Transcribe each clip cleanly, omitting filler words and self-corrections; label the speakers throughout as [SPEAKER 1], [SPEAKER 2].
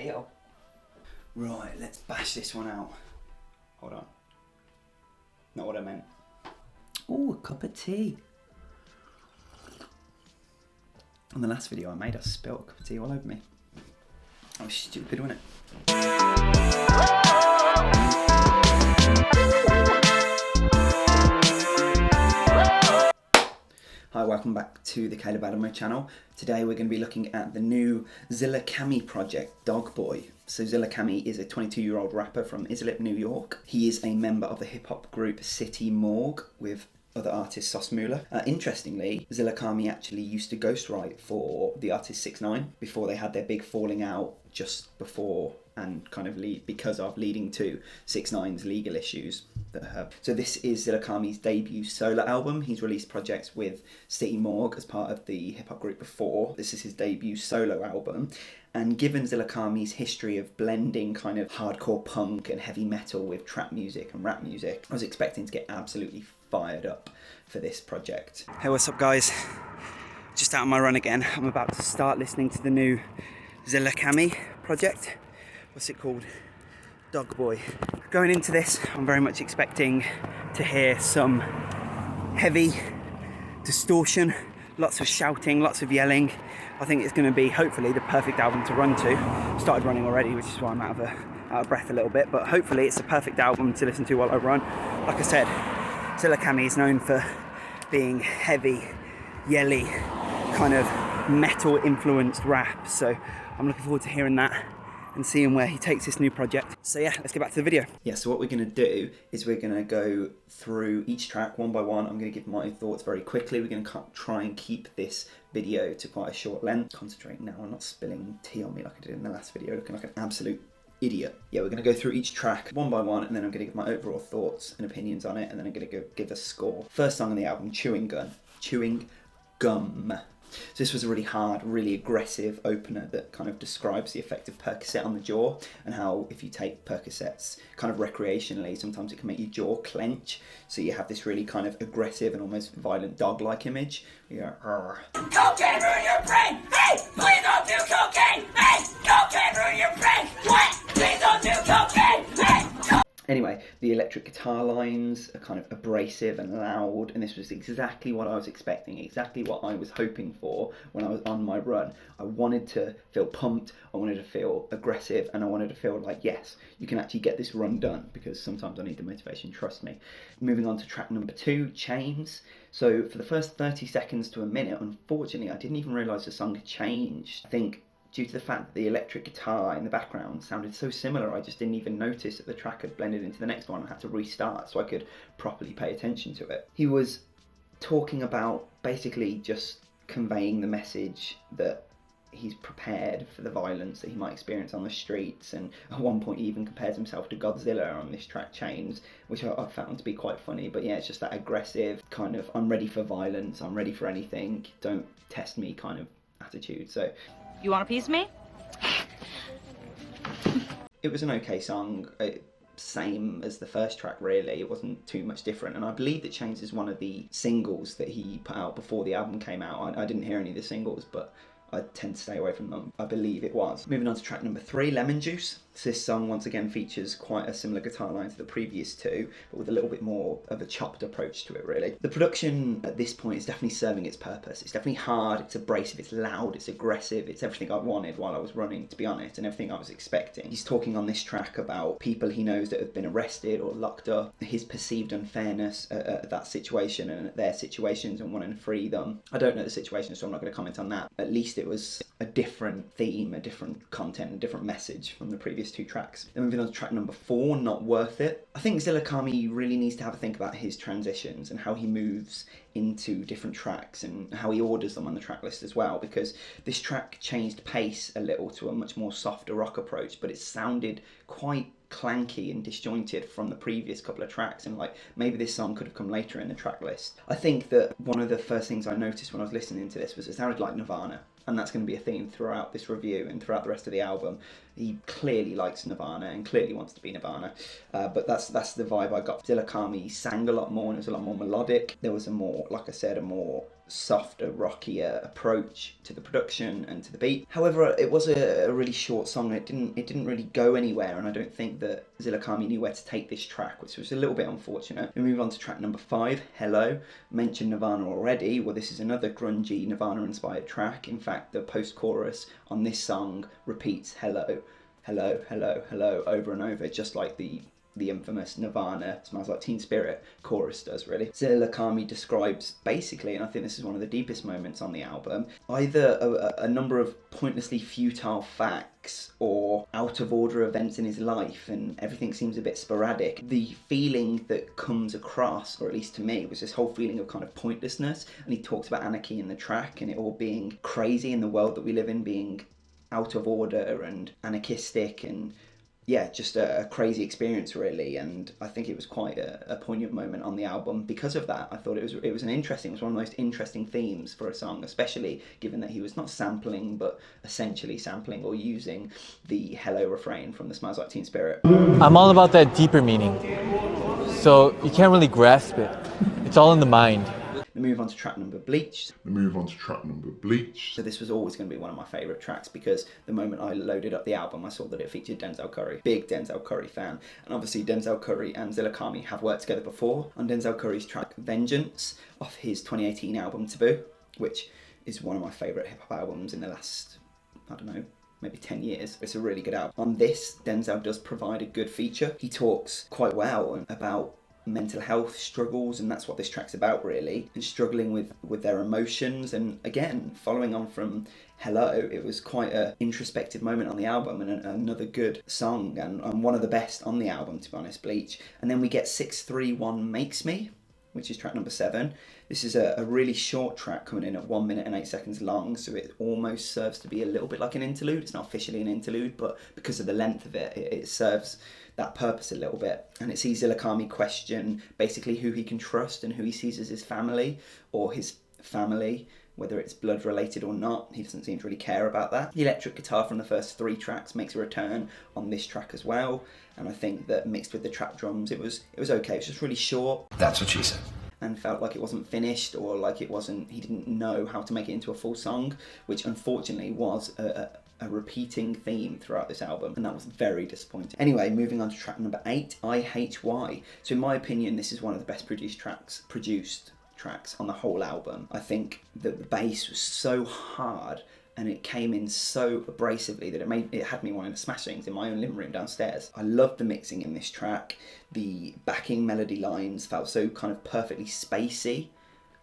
[SPEAKER 1] Heyo. Right, let's bash this one out. Hold on. Not what I meant. Oh, a cup of tea. On the last video I made, I spilled a cup of tea all over me. I was stupid, wasn't it? Hi, welcome back to the Caleb Adamo channel. Today we're going to be looking at the new ZillaKami project, Dog Boy. So ZillaKami is a 22-year-old rapper from Islip, New York. He is a member of the hip-hop group City Morgue with other artist Sauce Moolah. Interestingly, ZillaKami actually used to ghostwrite for the artist 6ix9ine before they had their big falling out just before and kind of leading to 6ix9ine's legal issues that have. So this is ZillaKami's debut solo album. He's released projects with City Morgue as part of the hip hop group before. This is his debut solo album. And given ZillaKami's history of blending kind of hardcore punk and heavy metal with trap music and rap music, I was expecting to get absolutely fired up for this project. Hey, what's up guys? Just out on my run again. I'm about to start listening to the new ZillaKami project. What's it called? Dog Boy. Going into this, I'm very much expecting to hear some heavy distortion, lots of shouting, lots of yelling. I think it's going to be, hopefully, the perfect album to run to. Started running already, which is why I'm out of breath a little bit, but hopefully it's the perfect album to listen to while I run. Like I said, ZillaKami is known for being heavy, yelly, kind of metal-influenced rap, so I'm looking forward to hearing that and seeing where he takes this new project. So yeah, let's get back to the video. Yeah, so what we're going to do is we're going to go through each track one by one. I'm going to give my thoughts very quickly. We're going to try and keep this video to quite a short length. Concentrate now on not spilling tea on me like I did in the last video, looking like an absolute idiot. Yeah, we're going to go through each track one by one, and then I'm going to give my overall thoughts and opinions on it, and then I'm going to give a score. First song on the album, Chewing Gum. So this was a really hard, really aggressive opener that kind of describes the effect of Percocet on the jaw, and how if you take Percocets kind of recreationally, sometimes it can make your jaw clench. So you have this really kind of aggressive and almost violent dog-like image. You're cocaine ruin your brain! Hey, please don't do cocaine! Hey, cocaine ruin your brain! What? Please don't do cocaine! Hey! Anyway, the electric guitar lines are kind of abrasive and loud, and this was exactly what I was expecting, exactly what I was hoping for when I was on my run. I wanted to feel pumped, I wanted to feel aggressive, and I wanted to feel like, yes, you can actually get this run done, because sometimes I need the motivation, trust me. Moving on to track number 2, Chains. So for the first 30 seconds to a minute, unfortunately, I didn't even realise the song had changed. I think due to the fact that the electric guitar in the background sounded so similar, I just didn't even notice that the track had blended into the next one. I had to restart so I could properly pay attention to it. He was talking about basically just conveying the message that he's prepared for the violence that he might experience on the streets, and at one point he even compares himself to Godzilla on this track Chains, which I found to be quite funny. But yeah, it's just that aggressive kind of, I'm ready for violence, I'm ready for anything, don't test me kind of attitude. So
[SPEAKER 2] you want a piece of me?
[SPEAKER 1] It was an okay song, same as the first track really, it wasn't too much different, and I believe that Chains is one of the singles that he put out before the album came out. I didn't hear any of the singles, but I tend to stay away from them. I believe it was. Moving on to track number 3, Lemon Juice. This song once again features quite a similar guitar line to the previous two, but with a little bit more of a chopped approach to it really. The production at this point is definitely serving its purpose. It's definitely hard, it's abrasive, it's loud, it's aggressive, it's everything I wanted while I was running, to be honest, and everything I was expecting. He's talking on this track about people he knows that have been arrested or locked up, his perceived unfairness at that situation and at their situations, and wanting to free them. I don't know the situation, so I'm not going to comment on that. At least it was a different theme, a different content, a different message from the previous 2 tracks. Then moving on to track number 4, Not Worth It. I think ZillaKami really needs to have a think about his transitions and how he moves into different tracks and how he orders them on the track list as well, because this track changed pace a little to a much more softer rock approach, but it sounded quite clanky and disjointed from the previous couple of tracks, and like maybe this song could have come later in the track list. I think that one of the first things I noticed when I was listening to this was it sounded like Nirvana, and that's going to be a theme throughout this review and throughout the rest of the album. He clearly likes Nirvana and clearly wants to be Nirvana, but that's the vibe I got. ZillaKami sang a lot more and it was a lot more melodic. There was a more, like I said, a more softer, rockier approach to the production and to the beat. However, it was a really short song. It didn't really go anywhere, and I don't think that ZillaKami knew where to take this track, which was a little bit unfortunate. We move on to track number 5, Hello. Mentioned Nirvana already. Well, this is another grungy Nirvana-inspired track. In fact, the post-chorus on this song repeats hello, hello, hello, hello over and over, just like the infamous Nirvana Smells Like Teen Spirit chorus does, really. ZillaKami describes basically, and I think this is one of the deepest moments on the album, either a number of pointlessly futile facts or out of order events in his life, and everything seems a bit sporadic. The feeling that comes across, or at least to me, was this whole feeling of kind of pointlessness, and he talks about anarchy in the track and it all being crazy in the world that we live in, being out of order and anarchistic, and yeah, just a crazy experience, really. And I think it was quite a poignant moment on the album because of that. I thought it was one of the most interesting themes for a song, especially given that he was not sampling, but essentially sampling or using the hello refrain from the Smells Like Teen Spirit.
[SPEAKER 2] I'm all about that deeper meaning, so you can't really grasp it. It's all in the mind.
[SPEAKER 1] We move on to track number Bleach. So this was always going to be one of my favourite tracks because the moment I loaded up the album, I saw that it featured Denzel Curry. Big Denzel Curry fan. And obviously Denzel Curry and ZillaKami have worked together before on Denzel Curry's track Vengeance off his 2018 album Taboo, which is one of my favourite hip-hop albums in the last, I don't know, maybe 10 years. It's a really good album. On this, Denzel does provide a good feature. He talks quite well about mental health struggles, and that's what this track's about, really, and struggling with their emotions. And again, following on from Hello, it was quite an introspective moment on the album, and another good song, and one of the best on the album, to be honest, Bleach. And then we get 631 Makes Me, which is track number 7. This is a really short track coming in at 1 minute and 8 seconds long, so it almost serves to be a little bit like an interlude. It's not officially an interlude, but because of the length of it, it serves that purpose a little bit. And it sees ZillaKami question basically who he can trust and who he sees as his family, or his family, whether it's blood related or not. He doesn't seem to really care about that. The electric guitar from the first 3 tracks makes a return on this track as well, and I think that mixed with the trap drums, it was okay. It's just really short.
[SPEAKER 3] That's what she said.
[SPEAKER 1] And felt like it wasn't finished, or like he didn't know how to make it into a full song, which unfortunately was a repeating theme throughout this album, and that was very disappointing. Anyway, moving on to track number 8, IHY. So in my opinion, this is one of the best produced tracks on the whole album. I think that the bass was so hard and it came in so abrasively that it had me wanting to smash things in my own living room downstairs. I loved the mixing in this track. The backing melody lines felt so kind of perfectly spacey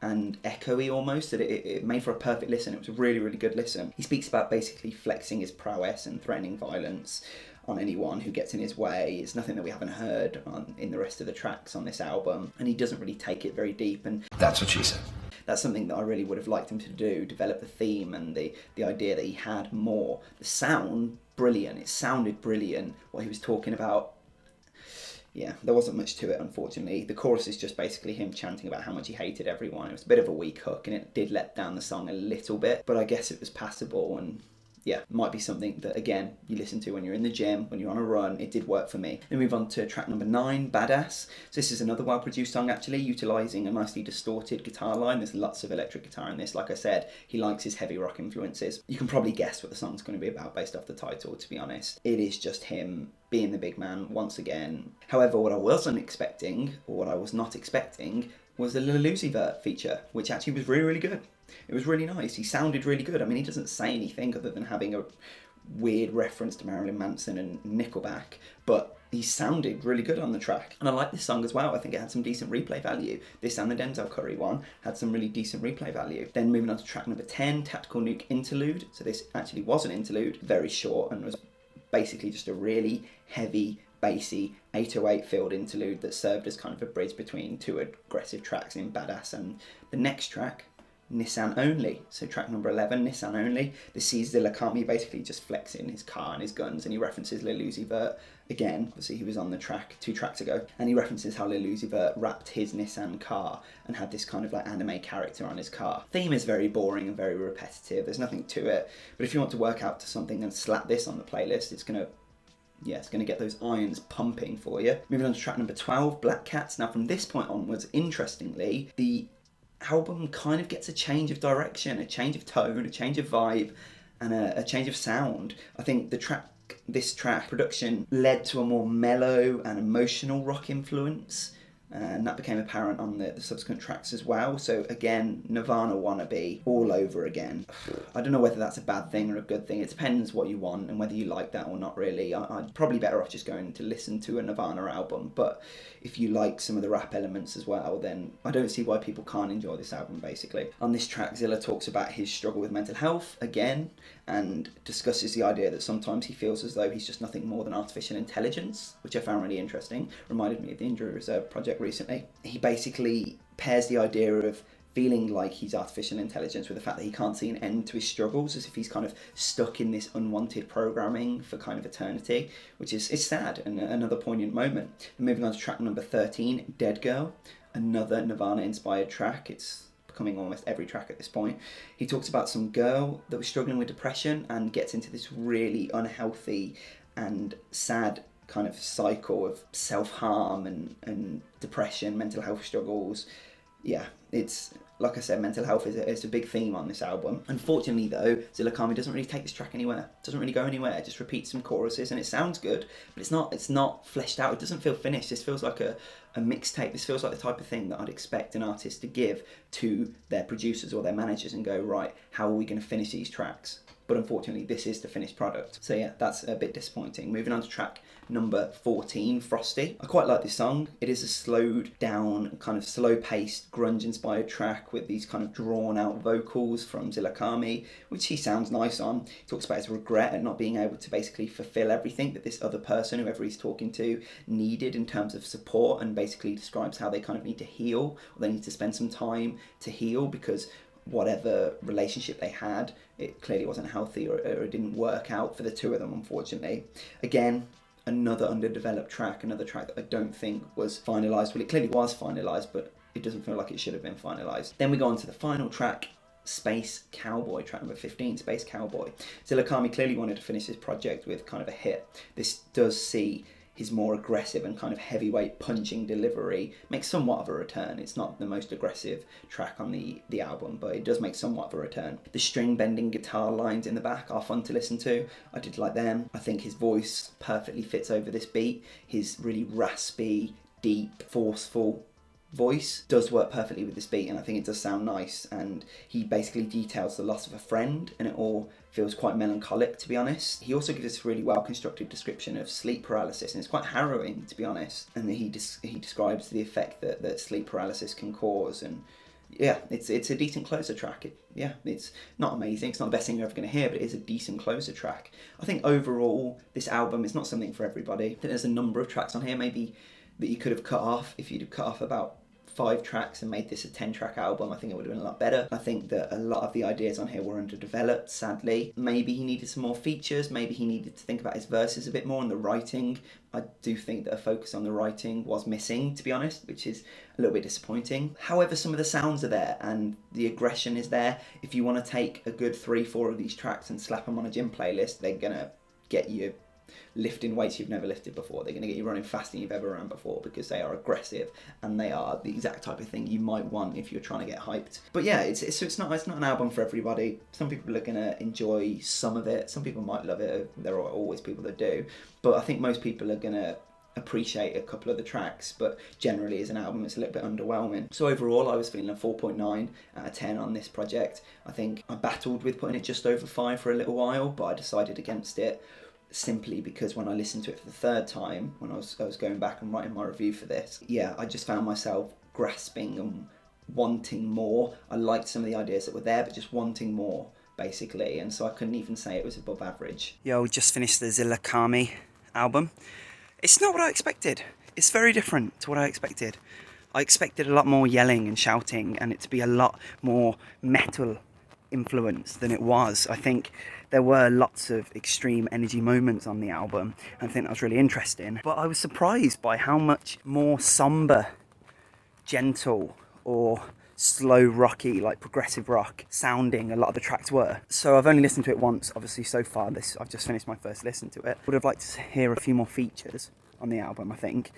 [SPEAKER 1] and echoey almost, that it made for a perfect listen. It was a really, really good listen. He speaks about basically flexing his prowess and threatening violence on anyone who gets in his way. It's nothing that we haven't heard in the rest of the tracks on this album, and he doesn't really take it very deep. And
[SPEAKER 3] that's what she said.
[SPEAKER 1] That's something that I really would have liked him to do, develop the theme and the idea that he had more. The sound, brilliant. It sounded brilliant, what he was talking about. Yeah, there wasn't much to it, unfortunately. The chorus is just basically him chanting about how much he hated everyone. It was a bit of a weak hook, and it did let down the song a little bit, but I guess it was passable, and yeah, might be something that, again, you listen to when you're in the gym, when you're on a run. It did work for me. Then move on to track number 9, Badass. So this is another well-produced song, actually, utilising a nicely distorted guitar line. There's lots of electric guitar in this. Like I said, he likes his heavy rock influences. You can probably guess what the song's going to be about based off the title, to be honest. It is just him being the big man once again. However, what I wasn't expecting, or what I was not expecting, was the Lil Uzi Vert feature, which actually was really, really good. It was really nice. He sounded really good. I mean, he doesn't say anything other than having a weird reference to Marilyn Manson and Nickelback, but he sounded really good on the track. And I like this song as well. I think it had some decent replay value. This and the Denzel Curry one had some really decent replay value. Then moving on to track number 10, Tactical Nuke Interlude. So this actually was an interlude, very short, and was basically just a really heavy, bassy 808 filled interlude that served as kind of a bridge between 2 aggressive tracks in Badass and the next track, Nissan Only. So track number 11, Nissan Only. This sees ZillaKami basically just flexing his car and his guns, and he references Lil Uzi Vert again. Obviously he was on the track 2 tracks ago, and he references how Lil Uzi Vert wrapped his Nissan car and had this kind of like anime character on his car. Theme is very boring and very repetitive. There's nothing to it, but if you want to work out to something and slap this on the playlist, it's going to get those irons pumping for you. Moving on to track number 12, Black Cats. Now from this point onwards, interestingly, the album kind of gets a change of direction, a change of tone, a change of vibe, and a change of sound. I think this track production led to a more mellow and emotional rock influence, and that became apparent on the subsequent tracks as well. So again, Nirvana wannabe all over again. I don't know whether that's a bad thing or a good thing. It depends what you want and whether you like that or not, really. I'd probably better off just going to listen to a Nirvana album, but if you like some of the rap elements as well, then I don't see why people can't enjoy this album, basically. On this track, Zilla talks about his struggle with mental health again, and discusses the idea that sometimes he feels as though he's just nothing more than artificial intelligence, which I found really interesting. Reminded me of the Injury Reserve project recently. He basically pairs the idea of feeling like he's artificial intelligence with the fact that he can't see an end to his struggles, as if he's kind of stuck in this unwanted programming for kind of eternity, which is sad and another poignant moment. And moving on to track number 13, Dead Girl, another Nirvana inspired track. It's becoming almost every track at this point. He talks about some girl that was struggling with depression and gets into this really unhealthy and sad kind of cycle of self-harm and depression, mental health struggles. Yeah, it's, like I said, mental health is a big theme on this album. Unfortunately though, ZillaKami doesn't really take this track anywhere. It doesn't really go anywhere. It just repeats some choruses and it sounds good, but it's not fleshed out. It doesn't feel finished. This feels like a mixtape. This feels like the type of thing that I'd expect an artist to give to their producers or their managers and go, right, how are we going to finish these tracks? But unfortunately, this is the finished product. So yeah, that's a bit disappointing. Moving on to track number 14, Frosty. I quite like this song. It is a slowed down, kind of slow-paced, grunge-inspired track with these kind of drawn-out vocals from ZillaKami, which he sounds nice on. He talks about his regret at not being able to basically fulfill everything that this other person, whoever he's talking to, needed in terms of support, and basically describes how they kind of need to heal, or they need to spend some time to heal, because whatever relationship they had, it clearly wasn't healthy, or it didn't work out for the two of them, unfortunately. Again, another underdeveloped track, another track that I don't think was finalised. Well, it clearly was finalised, but it doesn't feel like it should have been finalised. Then we go on to the final track, Space Cowboy, track number 15, Space Cowboy. ZillaKami clearly wanted to finish this project with kind of a hit. This does see his more aggressive and kind of heavyweight punching delivery make somewhat of a return. It's not the most aggressive track on the album, but it does make somewhat of a return. The string bending guitar lines in the back are fun to listen to. I did like them. I think his voice perfectly fits over this beat. His really raspy, deep, forceful voice does work perfectly with this beat, and I think it does sound nice. And he basically details the loss of a friend, and it all feels quite melancholic, to be honest. He also gives us a really well constructed description of sleep paralysis, and it's quite harrowing, to be honest. And he describes the effect that sleep paralysis can cause, and yeah, it's a decent closer track. It's not amazing, it's not the best thing you're ever going to hear, but it is a decent closer track. I think overall this album is not something for everybody. I think there's a number of tracks on here maybe that you could have cut off. If you'd have cut off about 5 tracks and made this a 10-track album, I think it would have been a lot better. I think that a lot of the ideas on here were underdeveloped, sadly. Maybe he needed some more features, maybe he needed to think about his verses a bit more, and the writing. I do think that a focus on the writing was missing, to be honest, which is a little bit disappointing. However, some of the sounds are there and the aggression is there. If you want to take a good 3-4 of these tracks and slap them on a gym playlist, they're gonna get you lifting weights you've never lifted before. They're going to get you running faster than you've ever run before, because they are aggressive and they are the exact type of thing you might want if you're trying to get hyped. But yeah, it's not an album for everybody. Some people are going to enjoy some of it. Some people might love it. There are always people that do. But I think most people are going to appreciate a couple of the tracks, but generally as an album it's a little bit underwhelming. So overall I was feeling a 4.9 out of 10 on this project. I think I battled with putting it just over 5 for a little while, but I decided against it, simply because when I listened to it for the third time, when I was going back and writing my review for this, yeah, I just found myself grasping and wanting more. I liked some of the ideas that were there, but just wanting more, basically, and so I couldn't even say it was above average. Yo, we just finished the ZillaKami album. It's not what I expected. It's very different to what I expected. I expected a lot more yelling and shouting, and it to be a lot more metal influence than it was. I think there were lots of extreme energy moments on the album, and I think that was really interesting. But I was surprised by how much more somber, gentle, or slow rocky, like progressive rock sounding a lot of the tracks were. So I've only listened to it once, obviously, so far. I've just finished my first listen to it. Would have liked to hear a few more features on the album, I think.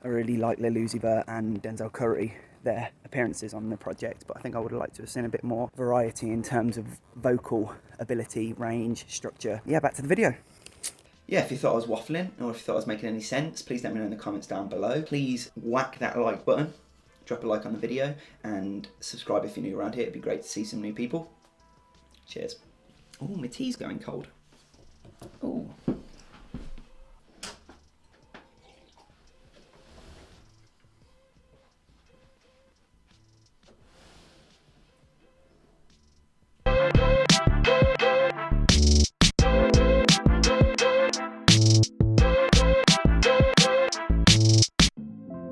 [SPEAKER 1] I really like Lil Uzi Vert and Denzel Curry. their appearances on the project, but I think I would have liked to have seen a bit more variety in terms of vocal ability, range, structure. Yeah, back to the video. Yeah, if you thought I was waffling or if you thought I was making any sense, please let me know in the comments down below. Please whack that like button, drop a like on the video, and subscribe if you're new around here. It'd be great to see some new people. Cheers. Oh, my tea's going cold. Oh.